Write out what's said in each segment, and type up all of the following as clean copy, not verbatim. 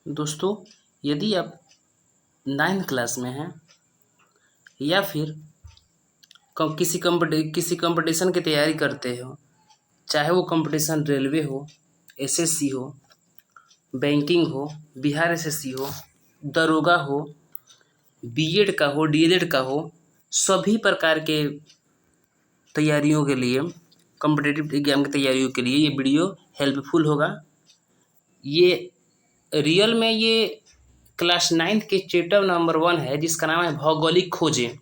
दोस्तों, यदि आप 9th क्लास में हैं या फिर किसी कंपटीशन की तैयारी करते हो, चाहे वो कंपटीशन रेलवे हो, एसएससी हो, बैंकिंग हो, बिहार एसएससी हो, दरोगा हो, बीएड का हो, डीएलएड का हो, सभी प्रकार के तैयारियों के लिए, कॉम्पिटिटिव एग्जाम की तैयारियों के लिए ये वीडियो हेल्पफुल होगा। ये रियल में ये क्लास 9th के चैप्टर नंबर 1 है, जिसका नाम है भौगोलिक खोजें,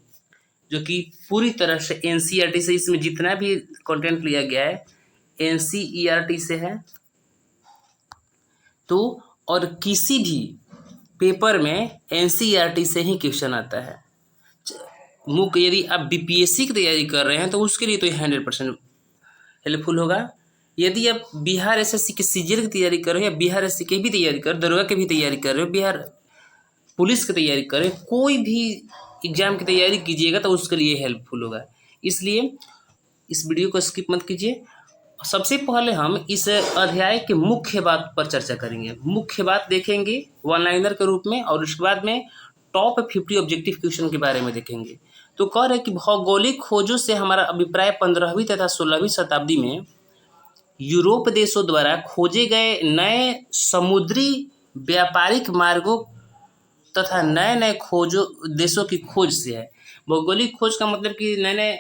जो कि पूरी तरह से एनसीईआरटी से, इसमें जितना भी कंटेंट लिया गया है एनसीईआरटी से है। तो और किसी भी पेपर में एनसीईआरटी से ही क्वेश्चन आता है। मुख्य यदि आप बीपीएससी की तैयारी कर रहे हैं तो उसके लिए तो 100% हेल्पफुल होगा। यदि आप बिहार एसएससी के सीजीएल की तैयारी कर रहे हो या बिहार एसएससी की भी तैयारी कर, दरोगा की भी तैयारी कर रहे हो, बिहार पुलिस की तैयारी करें, कोई भी एग्जाम की तैयारी कीजिएगा तो उसके लिए हेल्पफुल होगा। इसलिए इस वीडियो को स्किप मत कीजिए। सबसे पहले हम इस अध्याय के मुख्य बात पर चर्चा करेंगे, मुख्य बात देखेंगे वन लाइनर के रूप में, और उसके बाद में टॉप 50 ऑब्जेक्टिव क्वेश्चन के बारे में देखेंगे। तो कह रहे कि भौगोलिक खोजों से हमारा अभिप्राय 15वीं तथा 16वीं शताब्दी में यूरोप देशों द्वारा खोजे गए नए समुद्री व्यापारिक मार्गों तथा नए नए खोजों देशों की खोज से है। भौगोलिक खोज का मतलब कि नए नए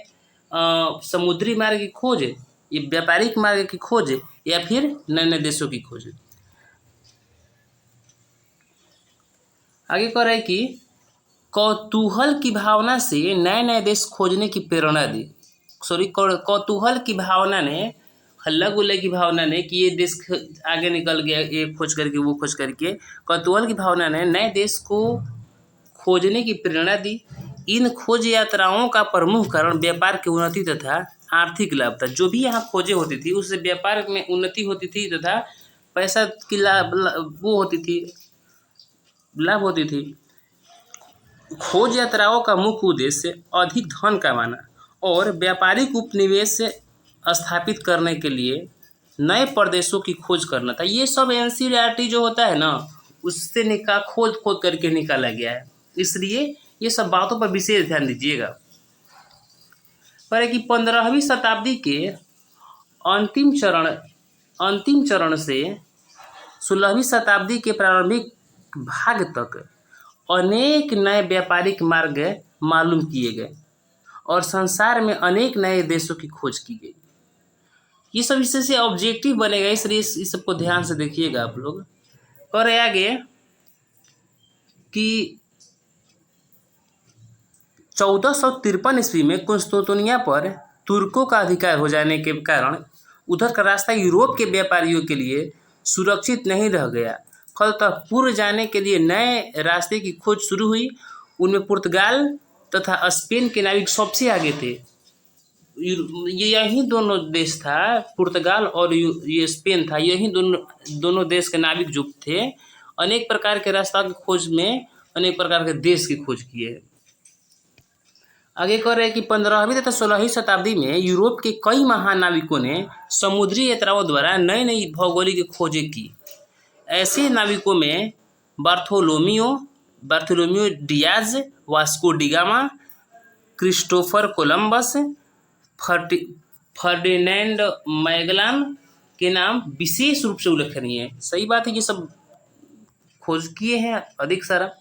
समुद्री मार्ग की खोज, ये व्यापारिक मार्ग की खोज, या फिर नए नए देशों की खोज। आगे कह रहा है कि कौतूहल की भावना से नए नए देश खोजने की प्रेरणा दी। कौतूहल की भावना ने, हल्ला गुल्ले की भावना ने कि ये देश आगे निकल गया, ये खोज करके वो खोज करके, कौतूहल की भावना ने नए देश को खोजने की प्रेरणा दी। इन खोज यात्राओं का प्रमुख कारण व्यापार की उन्नति तथा आर्थिक लाभ था। जो भी यहाँ खोजें होती थी उससे व्यापार में उन्नति होती थी तथा पैसा की लाभ होती थी। खोज यात्राओं का मुख्य उद्देश्य अधिक धन कमाना और व्यापारिक उपनिवेश स्थापित करने के लिए नए प्रदेशों की खोज करना था। ये सब एनसीईआरटी जो होता है ना, उससे खोज करके निकाला गया है। इसलिए ये सब बातों पर विशेष ध्यान दीजिएगा। पर कि 15वीं शताब्दी के अंतिम चरण से 16वीं शताब्दी के प्रारंभिक भाग तक अनेक नए व्यापारिक मार्ग मालूम किए गए और संसार में अनेक नए देशों की खोज की गई। ये सब इससे ऑब्जेक्टिव बनेगा, इसलिए इस सबको ध्यान से देखिएगा आप लोग। और आगे कि 1453 ईस्वी में कुस्तुंतनिया पर तुर्कों का अधिकार हो जाने के कारण उधर का रास्ता यूरोप के व्यापारियों के लिए सुरक्षित नहीं रह गया। फलतः पूर्व जाने के लिए नए रास्ते की खोज शुरू हुई। उनमें पुर्तगाल तथा स्पेन के नाविक सबसे आगे थे। ये यही दोनों देश था, पुर्तगाल और ये स्पेन था। यही दोनों देश के नाविक जो थे, अनेक प्रकार के रास्ता की खोज में अनेक प्रकार के देश की खोज किए। आगे कह रहे हैं कि 15वीं तथा 16वीं शताब्दी में यूरोप के कई महान नाविकों ने समुद्री यात्राओं द्वारा नई नई भौगोलिक खोजें की। ऐसे नाविकों में Bartholomew Dias, Vasco da Gama, Christopher Columbus, Ferdinand Magellan के नाम विशेष रूप से उल्लेखनीय है। सही बात है, ये सब खोज किए हैं अधिक सारा।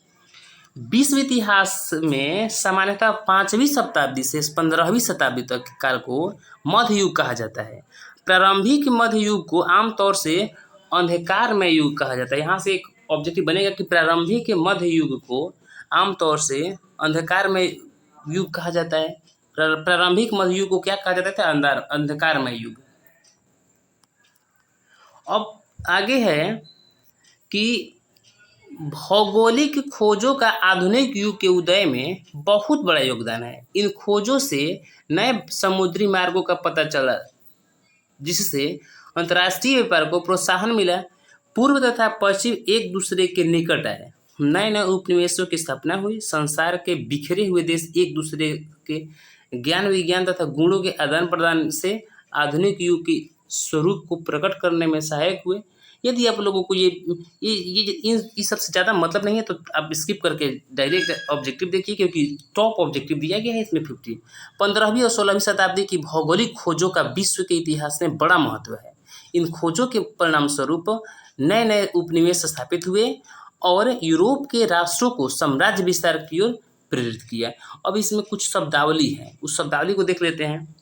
विश्व इतिहास में सामान्यतः 5वीं शताब्दी से 15वीं शताब्दी तक काल को मध्य युग कहा जाता है। प्रारंभिक मध्य युग को आमतौर से अंधकारमय युग कहा जाता है। यहाँ से एक ऑब्जेक्टिव बनेगा कि प्रारंभिक मध्य युग को आमतौर से अंधकारमय युग कहा जाता है। प्रारंभिक मध्य युग को क्या कहा जाता था? अंधकारमय युग। अब आगे है कि भौगोलिक खोजों का आधुनिक युग के उदय में बहुत बड़ा योगदान है। इन खोजों से नए समुद्री मार्गों का पता चला, जिससे अंतर्राष्ट्रीय व्यापार को प्रोत्साहन मिला। पूर्व तथा पश्चिम एक दूसरे के निकट आए, नए नए उपनिवेशों की स्थापना हुई। संसार के बिखरे हुए देश एक दूसरे के ज्ञान विज्ञान तथा गुणों के आदान प्रदान से आधुनिक युग की स्वरूप को प्रकट करने में सहायक हुए। यदि आप लोगों को ये सबसे ज़्यादा मतलब नहीं है तो आप स्किप करके डायरेक्ट ऑब्जेक्टिव देखिए, क्योंकि टॉप ऑब्जेक्टिव दिया गया है इसमें 50। 15वीं और 16वीं शताब्दी की भौगोलिक खोजों का विश्व के इतिहास में बड़ा महत्व है। इन खोजों के परिणाम स्वरूप नए नए उपनिवेश स्थापित हुए और यूरोप के राष्ट्रों को साम्राज्य विस्तार की ओर प्रेरित किया। अब इसमें कुछ शब्दावली है, उस शब्दावली को देख लेते हैं।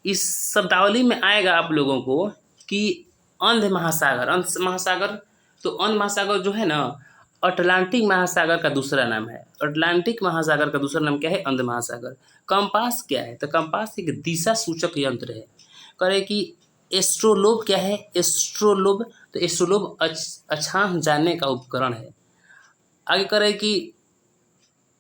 इस शब्दावली में आएगा आप लोगों को कि अंध महासागर, तो अंध महासागर जो है ना, अटलांटिक महासागर का दूसरा नाम है। अटलांटिक महासागर का दूसरा नाम क्या है? अंध महासागर। कंपास क्या है? तो कंपास एक दिशा सूचक यंत्र है। करे कि एस्ट्रोलोब क्या है? एस्ट्रोलोब, तो एस्ट्रोलोब अक्षांश जानने का उपकरण है। आगे करे कि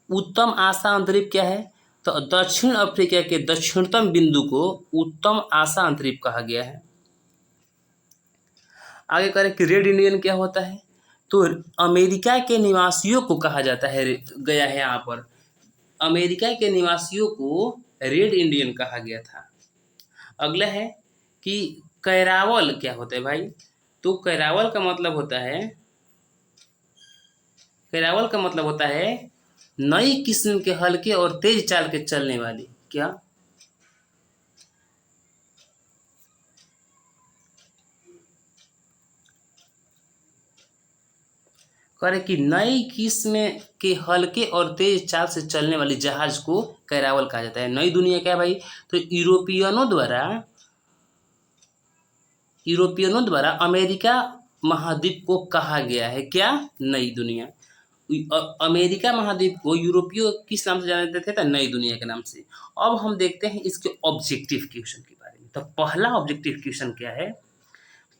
उत्तम आशा अंतरिक्ष क्या है? तो दक्षिण अफ्रीका के दक्षिणतम बिंदु को उत्तम आशा अंतरिक्ष कहा गया है। आगे करें कि रेड इंडियन क्या होता है? तो अमेरिका के निवासियों को कहा जाता है, गया है यहाँ पर, अमेरिका के निवासियों को रेड इंडियन कहा गया था। अगला है कि कैरावल क्या होता है भाई? तो कैरावल का मतलब होता है नई किस्म के हल्के और तेज चाल के चलने वाली, क्या? करे कि नई किस्म के हल्के और तेज चाल से चलने वाली जहाज को कैरावल कहा जाता है। नई दुनिया क्या है भाई? तो यूरोपियनों द्वारा अमेरिका महाद्वीप को कहा गया है, क्या? नई दुनिया। अमेरिका महाद्वीप को यूरोपीय किस नाम से जानते थे? तो नई दुनिया के नाम से। अब हम देखते हैं इसके ऑब्जेक्टिव क्वेश्चन के बारे में। तो पहला ऑब्जेक्टिव क्वेश्चन क्या है?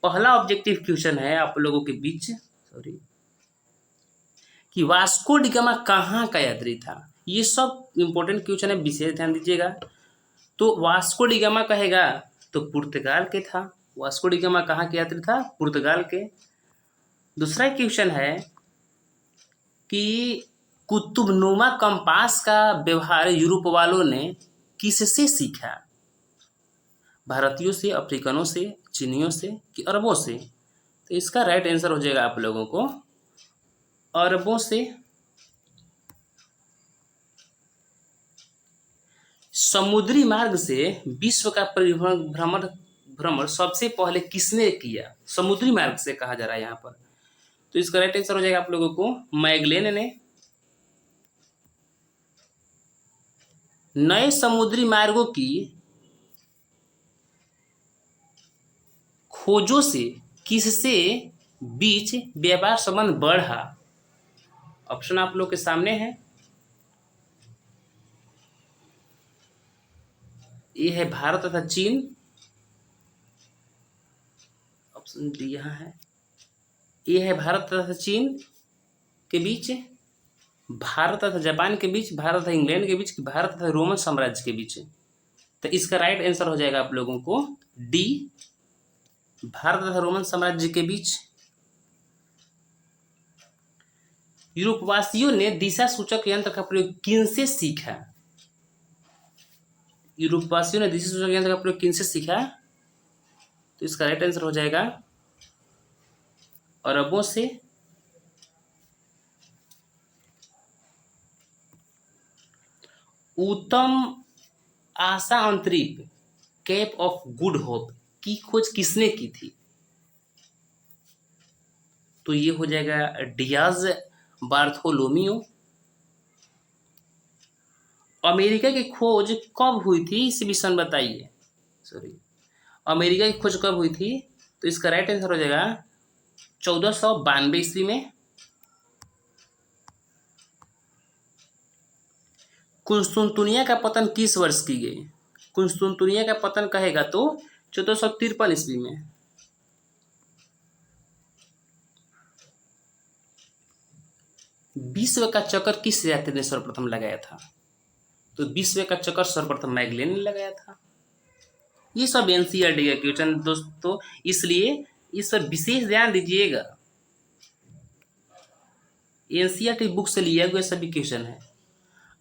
पहला ऑब्जेक्टिव क्वेश्चन है आप लोगों के बीच कि वास्को डी गामा कहाँ का यात्री था? ये सब इंपॉर्टेंट क्वेश्चन है, विशेष ध्यान दीजिएगा। तो वास्को डी गामा कहेगा तो पुर्तगाल के था। वास्को डी गामा कहाँ के यात्री था? पुर्तगाल के। दूसरा क्वेश्चन है कि कुतुबनुमा कंपास का व्यवहार यूरोप वालों ने किससे सीखा? भारतीयों से, अफ्रीकनों से, चीनियों से कि अरबों से? तो इसका राइट आंसर हो जाएगा आप लोगों को अरबों से। समुद्री मार्ग से विश्व का भ्रमण सबसे पहले किसने किया? समुद्री मार्ग से कहा जा रहा है यहाँ पर। तो इसका राइट आंसर हो जाएगा आप लोगों को मैगलेन ने। नए समुद्री मार्गों की खोजों से किससे बीच व्यापार संबंध बढ़ा? ऑप्शन आप लोग के सामने है। ये है भारत तथा चीन, ऑप्शन डी यहाँ है। ये है भारत तथा चीन के बीच, भारत तथा जापान के बीच, भारत तथा इंग्लैंड के बीच, भारत तथा रोमन साम्राज्य के बीच। तो इसका राइट आंसर हो जाएगा आप लोगों को डी, भारत तथा रोमन साम्राज्य के बीच। यूरोपवासियों ने दिशा सूचक यंत्र का प्रयोग किनसे सीखा? यूरोपवासियों ने दिशा सूचक यंत्र का प्रयोग किनसे सीखा? तो इसका राइट आंसर हो जाएगा अरबों से। उत्तम आशा अंतरिक्ष केप ऑफ गुड होप की खोज किसने की थी? तो ये हो जाएगा डियाज बार्थोलोमियो। अमेरिका की खोज कब हुई थी? इस विषय में बताइए। अमेरिका की खोज कब हुई थी? तो इसका राइट आंसर हो जाएगा 1492 ईस्वी में। कुस्तुनतुनिया का पतन किस वर्ष की गई? कुस्तुनतुनिया का पतन कहेगा तो 1453 ईस्वी में। विश्व का चक्कर किस यात्री ने सर्वप्रथम लगाया था? तो विश्व का चक्कर सर्वप्रथम मैगलेन ने लगाया था। ये सब एनसीईआरटी का क्वेश्चन दोस्तों, इसलिए इस पर विशेष ध्यान दीजिएगा। एनसीईआरटी बुक से लिया हुआ सभी क्वेश्चन है।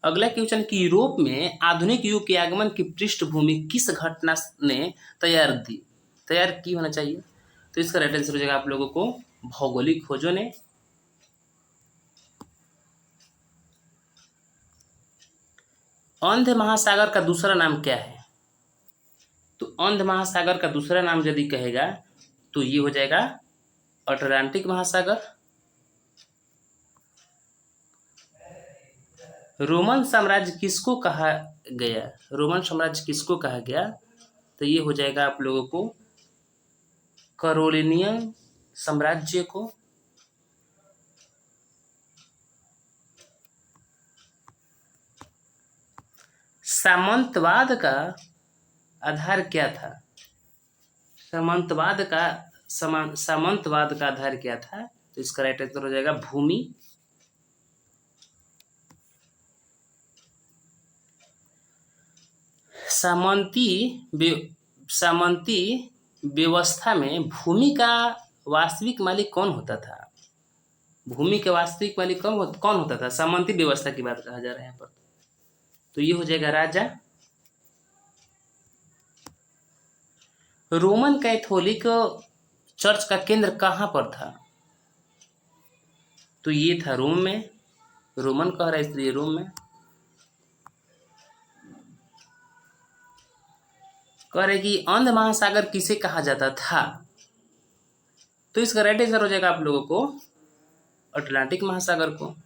अगला क्वेश्चन कि यूरोप में आधुनिक युग के आगमन की पृष्ठभूमि किस घटना ने तैयार दी? तैयार की होना चाहिए। तो इसका राइट आंसर हो जाएगा आप लोगों को भौगोलिक खोजों ने। अंध महासागर का दूसरा नाम क्या है? तो अंध महासागर का दूसरा नाम यदि कहेगा तो ये हो जाएगा अटलांटिक महासागर। रोमन साम्राज्य किसको कहा गया? रोमन साम्राज्य किसको कहा गया? तो ये हो जाएगा आप लोगों को कैरोलिनियन साम्राज्य को। सामंतवाद का आधार क्या था? सामंतवाद का आधार क्या था? तो इसका राइट आंसर हो जाएगा भूमि। सामंती व्यवस्था में भूमि का वास्तविक मालिक कौन होता था? भूमि का वास्तविक मालिक कौन होता था? सामंती व्यवस्था की बात कहा जा रहा है यहाँ पर। तो ये हो जाएगा राजा। रोमन कैथोलिक चर्च का केंद्र कहाँ पर था? तो ये था रोम में। रोमन कह रहा है इसलिए रोम में। कह रहे कि अंध महासागर किसे कहा जाता था? तो इसका राइट आंसर हो जाएगा आप लोगों को अटलांटिक महासागर को।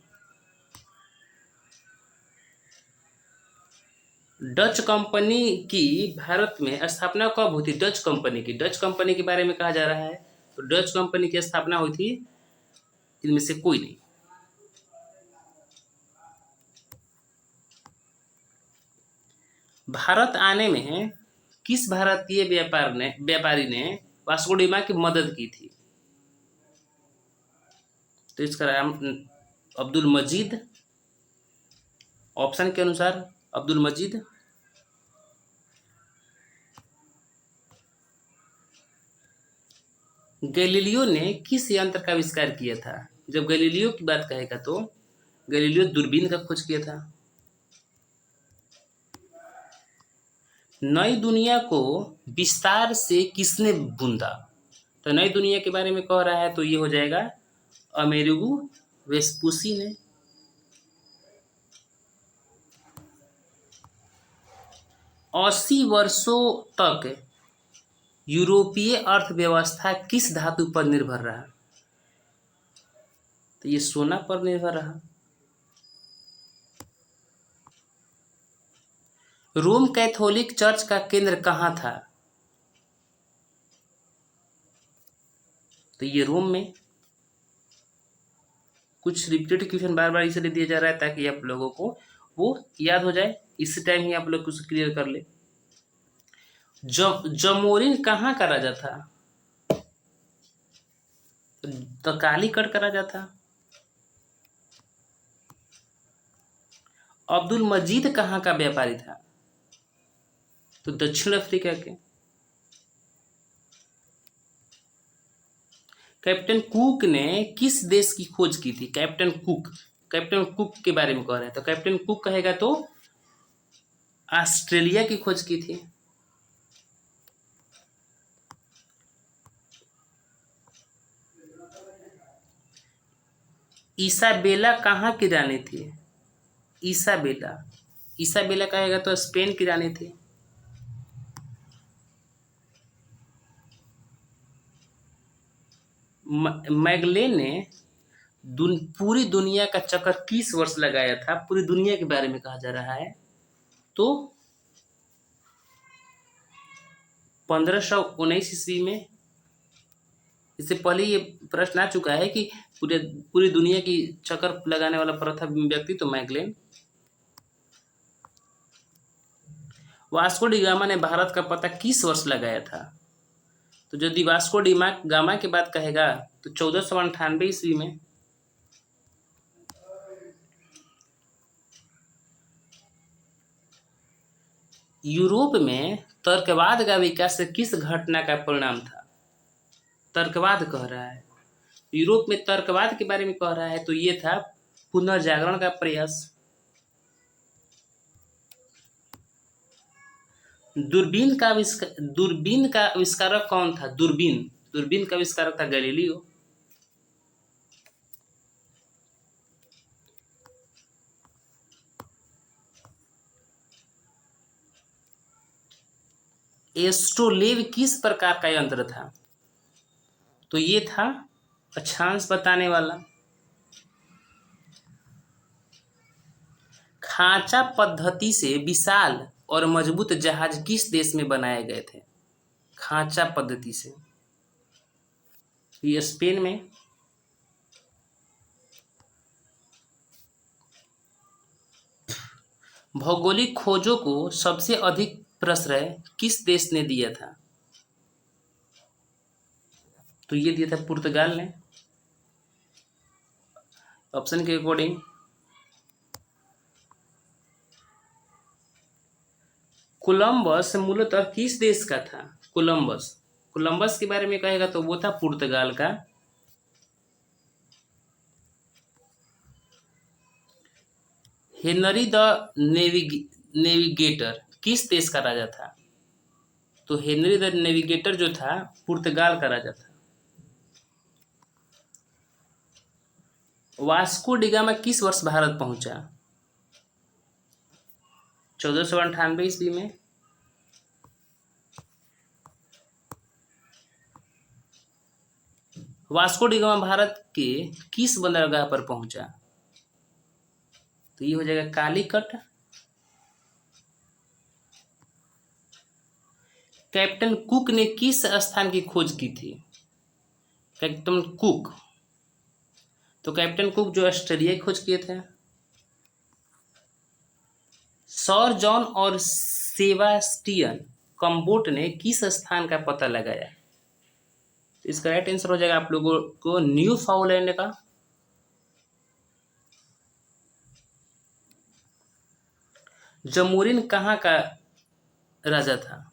डच कंपनी की भारत में स्थापना कब हुई थी? डच कंपनी के बारे में कहा जा रहा है। तो डच कंपनी की स्थापना हुई थी इनमें से कोई नहीं। भारत आने में किस भारतीय व्यापारी ने वास्को डी गामा की मदद की थी? तो इसका नाम अब्दुल मजीद। ऑप्शन के अनुसार अब्दुल मजीद, गैलीलियो ने किस यंत्र का आविष्कार किया था? जब गैलीलियो की बात कहेगा तो गैलीलियो दूरबीन का खोज किया था। नई दुनिया को विस्तार से किसने बूंदा? तो नई दुनिया के बारे में कह रहा है तो ये हो जाएगा अमेरिगो वेस्पुसी ने। 80 वर्षों तक यूरोपीय अर्थव्यवस्था किस धातु पर निर्भर रहा? तो ये सोना पर निर्भर रहा। रोम कैथोलिक चर्च का केंद्र कहाँ था? तो ये रोम में। कुछ रिपीटेड क्वेश्चन बार बार इसलिए दिया जा रहा है ताकि आप लोगों को वो याद हो जाए, इसी टाइम ही आप लोग कुछ क्लियर कर ले। जमोरिन कहाँ का राजा था? तो कालीकट का राजा था। अब्दुल मजीद कहाँ का व्यापारी था? तो दक्षिण अफ्रीका के। कैप्टन कुक ने किस देश की खोज की थी? कैप्टन कुक के बारे में कह रहे हैं तो कैप्टन कुक कहेगा तो ऑस्ट्रेलिया की खोज की थी। इसाबेला कहाँ की रानी थी? इसाबेला कहेगा तो स्पेन की रानी थी। मैगलेन ने पूरी दुनिया का चक्कर किस वर्ष लगाया था? पूरी दुनिया के बारे में कहा जा रहा है तो 1519 ईस्वी में। इससे पहले ये प्रश्न आ चुका है कि पूरी दुनिया की चक्कर लगाने वाला प्रथम व्यक्ति तो मैगलेन। वास्को डी गामा ने भारत का पता किस वर्ष लगाया था? तो यदि वास्को डी गामा की बात कहेगा तो 1498 ईस्वी में। यूरोप में तर्कवाद का विकास किस घटना का परिणाम था? तर्कवाद कह रहा है। यूरोप में तर्कवाद के बारे में कह रहा है तो ये था पुनर्जागरण का प्रयास। दूरबीन का आविष्कारक कौन था? दूरबीन का आविष्कारक था गैलीलियो। एस्ट्रोलेब किस प्रकार का यंत्र था? तो ये था अक्षांश बताने वाला। खांचा पद्धति से विशाल और मजबूत जहाज किस देश में बनाए गए थे? खांचा पद्धति से, ये स्पेन में। भौगोलिक खोजों को सबसे अधिक प्रश्रय किस देश ने दिया था? तो ये दिया था पुर्तगाल ने। ऑप्शन के अकॉर्डिंग कोलंबस मूलतः किस देश का था? कोलंबस के बारे में कहेगा तो वो था पुर्तगाल का। हेनरी द नेविगेटर किस देश का राजा था? तो हेनरी द नेविगेटर जो था पुर्तगाल का राजा था। वास्को डिगामा किस वर्ष भारत पहुंचा? 1498 ईस्वी में। वास्को डिगामा भारत के किस बंदरगाह पर पहुंचा? तो ये हो जाएगा कालीकट। कैप्टन कुक ने किस स्थान की खोज की थी? कैप्टन कुक, तो कैप्टन कुक जो ऑस्ट्रेलिया की खोज किए थे। सर जॉन और सेबास्टियन कम्बोट ने किस स्थान का पता लगाया? तो इसका राइट आंसर हो जाएगा आप लोगों को न्यू फाउंडलैंड का। जमोरिन कहाँ का राजा था?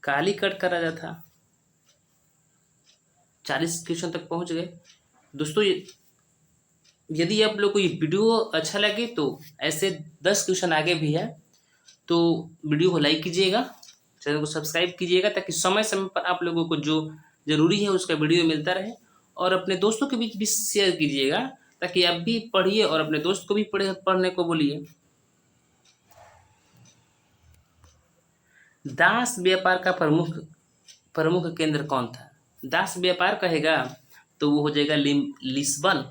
कालीकट का राजा था। 40 क्वेश्चन तक पहुंच गए दोस्तों। यदि आप लोग को ये वीडियो अच्छा लगे तो ऐसे 10 क्वेश्चन आगे भी है, तो वीडियो को लाइक कीजिएगा, चैनल को सब्सक्राइब कीजिएगा, ताकि समय समय पर आप लोगों को जो जरूरी है उसका वीडियो मिलता रहे। और अपने दोस्तों के बीच भी शेयर कीजिएगा, ताकि आप भी पढ़िए और अपने दोस्त को भी पढ़ने को बोलिए। दास व्यापार का प्रमुख केंद्र कौन था? दास व्यापार कहेगा तो वो हो जाएगा लिस्बन।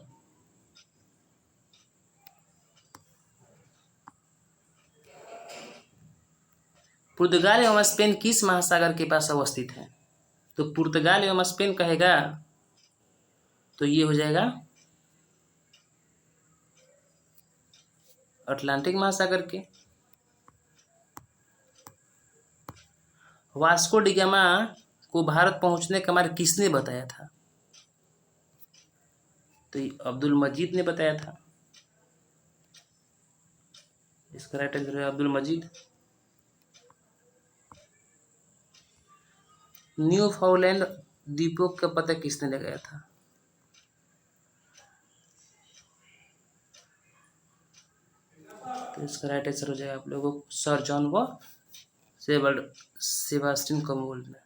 पुर्तगाल एवं स्पेन किस महासागर के पास अवस्थित है? तो पुर्तगाल एवं स्पेन कहेगा तो ये हो जाएगा अटलांटिक महासागर के। वास्को डिगामा को भारत पहुंचने का मार्ग किसने बताया था? तो अब्दुल मजीद ने बताया था। इसका राइट आंसर है अब्दुल मजीद। न्यू फाउंडलैंड द्वीपों का पता किसने लगाया था? तो इसका राइट आंसर हो जाएगा आप लोगों को सर जॉन व सेबास्टियन कम्बोट ने।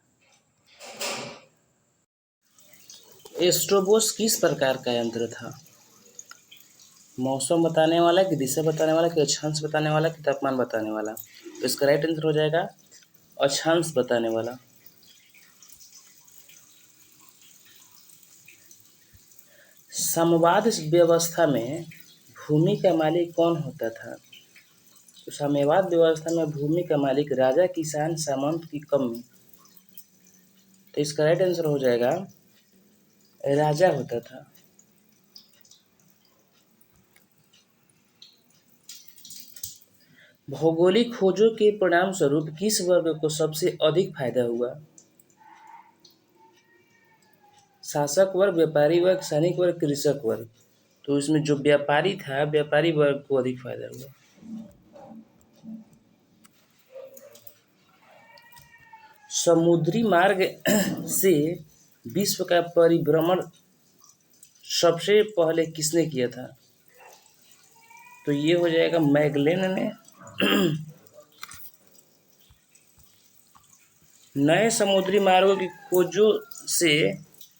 एस्ट्रोबोस किस प्रकार का यंत्र था? मौसम बताने वाला, कि दिशा बताने वाला, कि अक्षांश बताने वाला, कि तापमान बताने वाला? तो इसका राइट आंसर हो जाएगा अक्षांश बताने वाला। साम्यवाद व्यवस्था में भूमि का मालिक कौन होता था? तो साम्यवाद व्यवस्था में भूमि का मालिक राजा, किसान, सामंत की कमी? तो इसका राइट आंसर हो जाएगा राजा होता था। भौगोलिक खोजों के परिणाम स्वरूप किस वर्ग को सबसे अधिक फायदा हुआ? शासक वर्ग, व्यापारी वर्ग, सैनिक वर्ग, कृषक वर्ग? तो इसमें जो व्यापारी था, व्यापारी वर्ग को अधिक फायदा हुआ। समुद्री मार्ग से विश्व का परिभ्रमण सबसे पहले किसने किया था? तो ये हो जाएगा मैगलेन ने। नए समुद्री मार्गों की खोजों से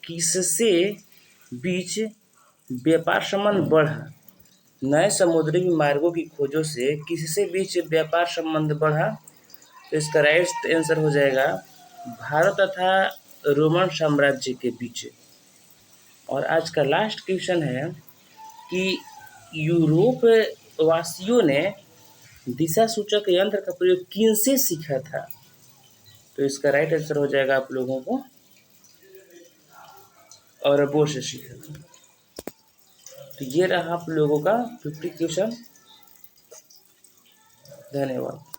किससे बीच व्यापार संबंध बढ़ा? नए समुद्री मार्गों की खोजों से किससे बीच व्यापार संबंध बढ़ा? तो इसका राइट आंसर हो जाएगा भारत तथा रोमन साम्राज्य के बीच। और आज का लास्ट क्वेश्चन है कि यूरोप वासियों ने दिशा सूचक यंत्र का प्रयोग किनसे सीखा था? तो इसका राइट आंसर हो जाएगा आप लोगों को अरबों से सीखा था। तो ये रहा आप लोगों का 50 क्वेश्चन। धन्यवाद।